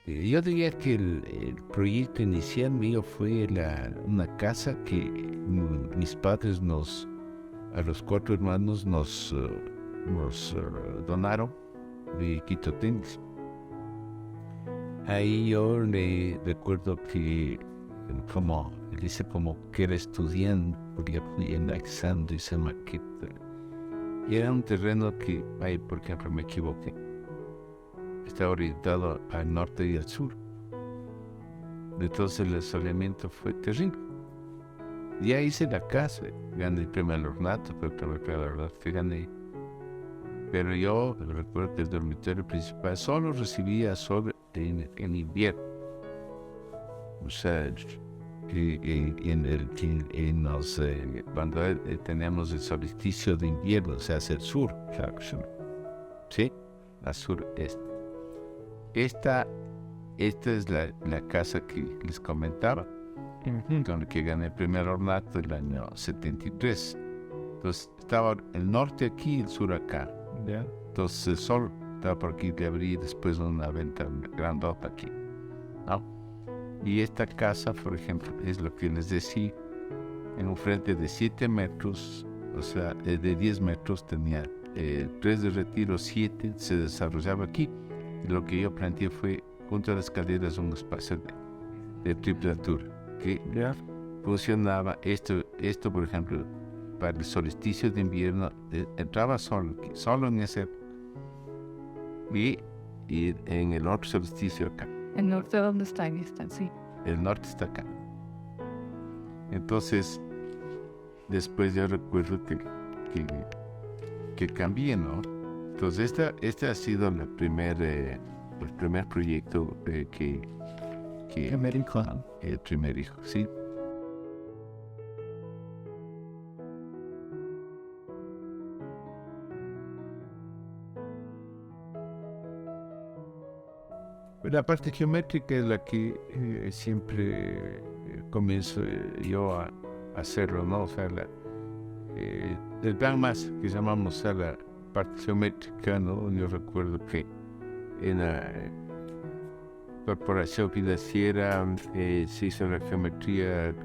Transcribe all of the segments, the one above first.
Yo diría que el proyecto inicial mío fue una casa que mis padres a los 4 hermanos nos donaron de Quito Tenis. Ahí yo le recuerdo que dice como que era estudiante, porque fui analizando esa maqueta. Y era un terreno que, ahí por ejemplo me equivoqué, está orientado al norte y al sur. Entonces el asoleamiento fue terrible. Ya hice la casa, gané el primer ornato, pero la verdad que gané. Pero yo recuerdo que el dormitorio principal solo recibía sol en invierno. O sea, cuando tenemos el solsticio de invierno, o sea, hacia el sur, claro, ¿sí? Al sureste. Esta es la casa que les comentaba, con la que gané el primer ornato el año 73. Entonces estaba el norte aquí y el sur acá. Ya. Entonces el sol estaba por aquí, le abrí después una ventana grandota aquí, ¿no? Y esta casa, por ejemplo, es lo que les decía, en un frente de 7 metros, o sea, de 10 metros tenía 3 de retiro, 7 se desarrollaba aquí. Y lo que yo planteé fue, junto a las escaleras, un espacio de triple altura, que Ya. funcionaba. Esto, por ejemplo, para el solsticio de invierno, entraba solo aquí, solo en ese, y en el otro solsticio acá. ¿El norte dónde está? En esta, sí. El norte está acá. Entonces, después yo recuerdo que cambié, ¿no? Entonces, este ha sido el primer proyecto que Americano. el primer hijo, ¿sí? La parte geométrica es la que siempre comienzo yo a hacerlo, ¿no? O sea, el plan más que llamamos a la parte geométrica, ¿no? Yo recuerdo que en la corporación financiera se hizo la geometría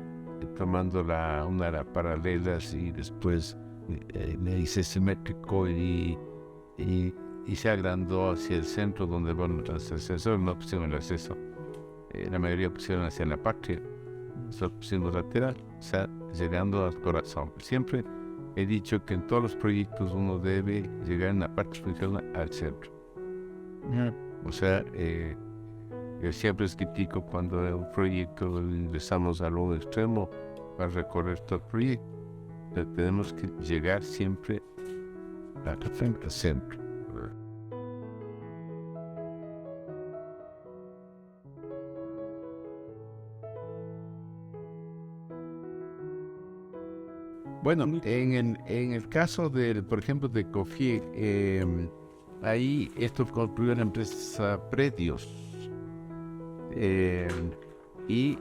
tomando una de las paralelas y después le hice simétrico y se agrandó hacia el centro donde van los ascensores. No pusieron el acceso, la mayoría pusieron hacia la patria, nosotros pusimos lateral, o sea, llegando al corazón. Siempre he dicho que en todos los proyectos uno debe llegar en la parte funcional al centro. O sea, yo siempre critico cuando en un proyecto ingresamos al un extremo para recorrer todo el proyecto. Pero tenemos que llegar siempre al centro. Bueno, en el caso por ejemplo, de Cofieg, ahí esto construyó la empresa Predios y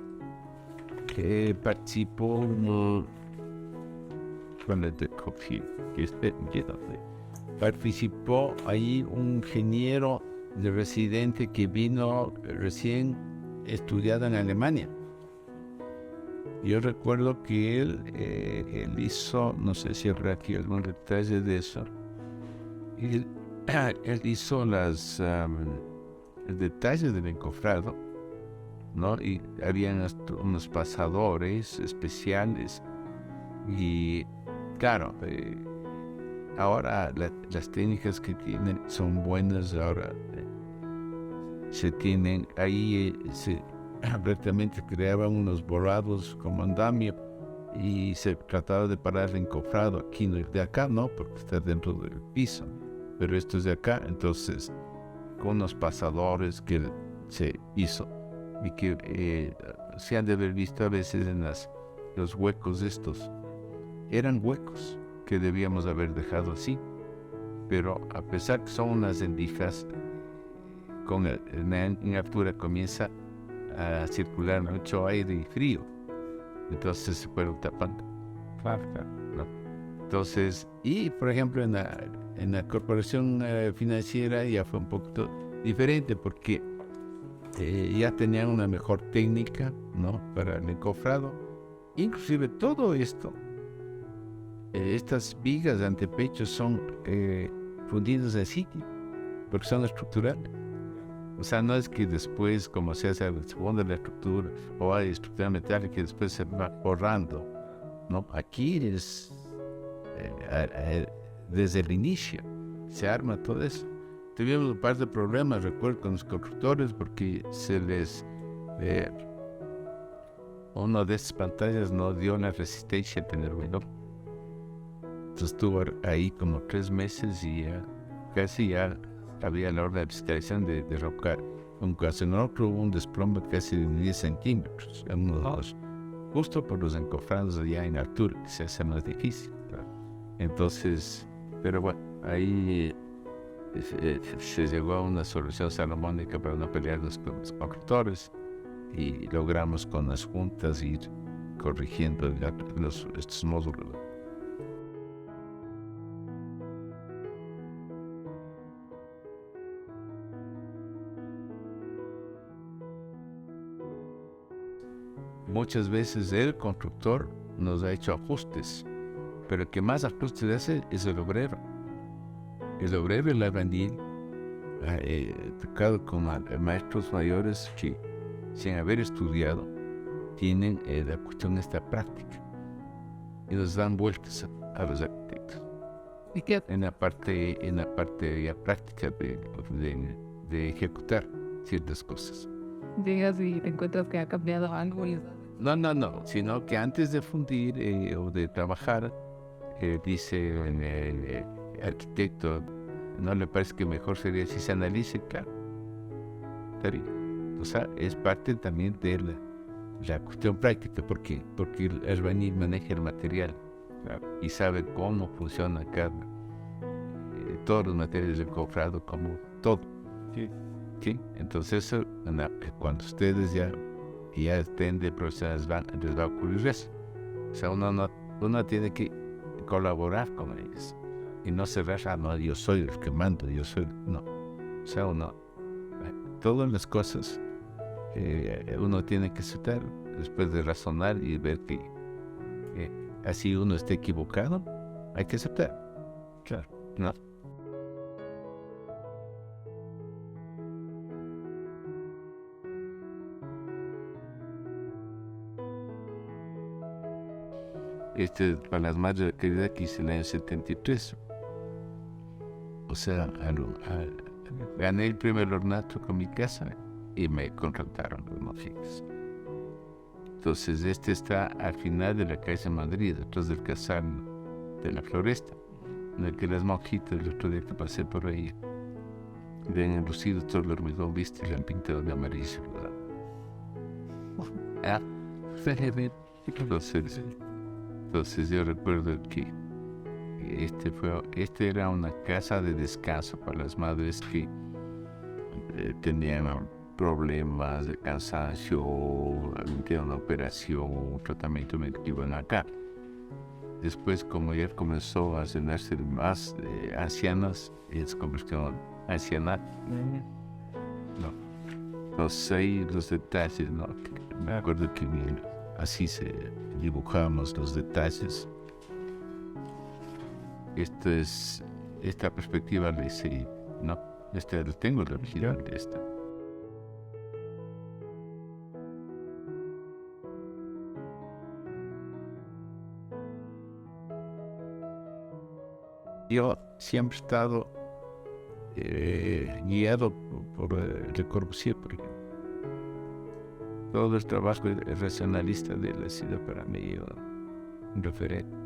participó con el de Cofieg, participó ahí un ingeniero de residente que vino recién estudiado en Alemania. Yo recuerdo que él hizo, no sé si habrá aquí algún detalle de eso, él hizo el detalle del encofrado, ¿no? Y habían unos pasadores especiales y claro, ahora las técnicas que tienen son buenas. Ahora se tienen ahí, prácticamente creaban unos borrados como andamio y se trataba de parar el encofrado aquí, de acá no, porque está dentro del piso, pero esto es de acá. Entonces con unos pasadores que se hizo y que se han de haber visto a veces en los huecos estos, eran huecos que debíamos haber dejado así, pero a pesar que son unas rendijas, en altura comienza a circular mucho aire y frío, entonces se fueron tapando, ¿no? Entonces, y por ejemplo en la corporación financiera ya fue un poquito diferente, porque ya tenían una mejor técnica, ¿no?, para el encofrado. Inclusive todo esto, estas vigas de antepecho son fundidas en sitio, porque son estructurales. O sea, no es que después, como se hace, se funde la estructura, o hay estructura metálica que después se va borrando, ¿no? Aquí es desde el inicio, se arma todo eso. Tuvimos un par de problemas, recuerdo, con los constructores, porque se les... una de estas pantallas no dio la resistencia a tener ruido. Entonces estuvo ahí como 3 meses y ya casi ya había la orden de fiscalización de derrocar. Un caso en otro hubo un desplome casi de 10 centímetros, en uno de los, justo por los encofrados allá en altura, que se hace más difícil. Entonces, pero bueno, ahí se llegó a una solución salomónica para no pelearnos con los constructores y logramos con las juntas ir corrigiendo estos módulos. Muchas veces el constructor nos ha hecho ajustes, pero el que más ajustes hace es el obrero. El obrero, el albañil, tocado con maestros mayores que, sin haber estudiado, tienen la cuestión esta práctica y nos dan vueltas a los arquitectos. ¿Y qué? En la parte ya práctica de ejecutar ciertas cosas. Llegas y te encuentras que ha cambiado algo y... No, sino que antes de fundir o de trabajar, dice el arquitecto, ¿no le parece que mejor sería si se analice? Claro, estaría. O sea, es parte también de la cuestión práctica. ¿Por qué? Porque el albañil maneja el material, claro, y sabe cómo funciona todos los materiales del encofrado, como todo. Sí. ¿Sí? Entonces, eso, cuando ustedes ya estén de profesionales, les va a ocurrir eso. O sea, uno tiene que colaborar con ellos y no cerrar, no, yo soy el que mando, no. O sea, todas las cosas uno tiene que aceptar después de razonar y ver que así uno esté equivocado, hay que aceptar. Claro, ¿no? Para las madres de caridad que hice en el año 73. O sea, gané el primer ornato con mi casa y me contrataron los monjitas. Entonces, está al final de la calle Madrid, detrás del casal de la Floresta, en el que las monjitas, el otro día que pasé por ahí, le han enlucido todo el hormigón, viste, y le han pintado de amarillo, ¿verdad? Entonces yo recuerdo que era una casa de descanso para las madres que tenían problemas de cansancio, tenían una operación, un tratamiento médico, iban acá. Después, como ya comenzó a llenarse más ancianas, se convirtió en ancianato. No. Entonces ahí los detalles, ¿no? Me acuerdo que así dibujamos los detalles. Esta perspectiva le hice, ¿no? Tengo la original de esta. Yo siempre he estado guiado por Le Corbusier, por ejemplo. Todo el trabajo racionalista de él ha sido para mí un referente.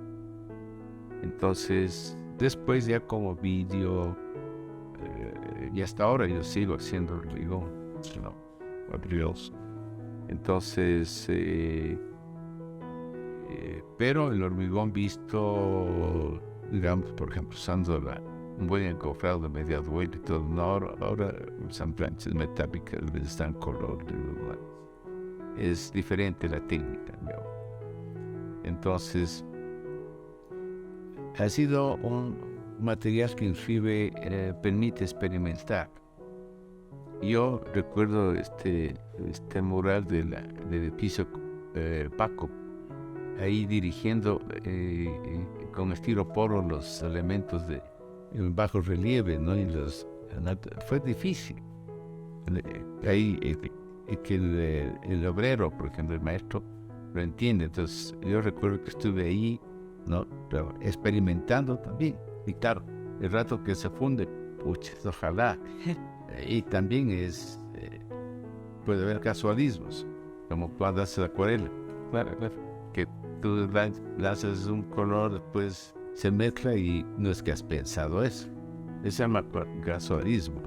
Entonces, después ya como vídeo, y hasta ahora yo sigo haciendo hormigón, ¿no? Entonces, pero el hormigón visto, digamos, por ejemplo, usando un buen encofrado de media duela y todo, no, ahora usan planchas metálicas, les dan color, es diferente la técnica, ¿no? Entonces, ha sido un material que inclusive permite experimentar yo recuerdo este mural del edificio Paco, ahí dirigiendo con estiroporo los elementos en bajo relieve, ¿no? Fue difícil. Ahí que el obrero, por ejemplo, el maestro, lo entiende. Entonces, yo recuerdo que estuve ahí, ¿no? Pero experimentando también. Y claro, el rato que se funde, puches, ojalá. Y también puede haber casualismos, como cuando haces acuarela. Claro, claro. Que tú lanzas un color, después se mezcla y no es que has pensado eso. Se llama casualismo.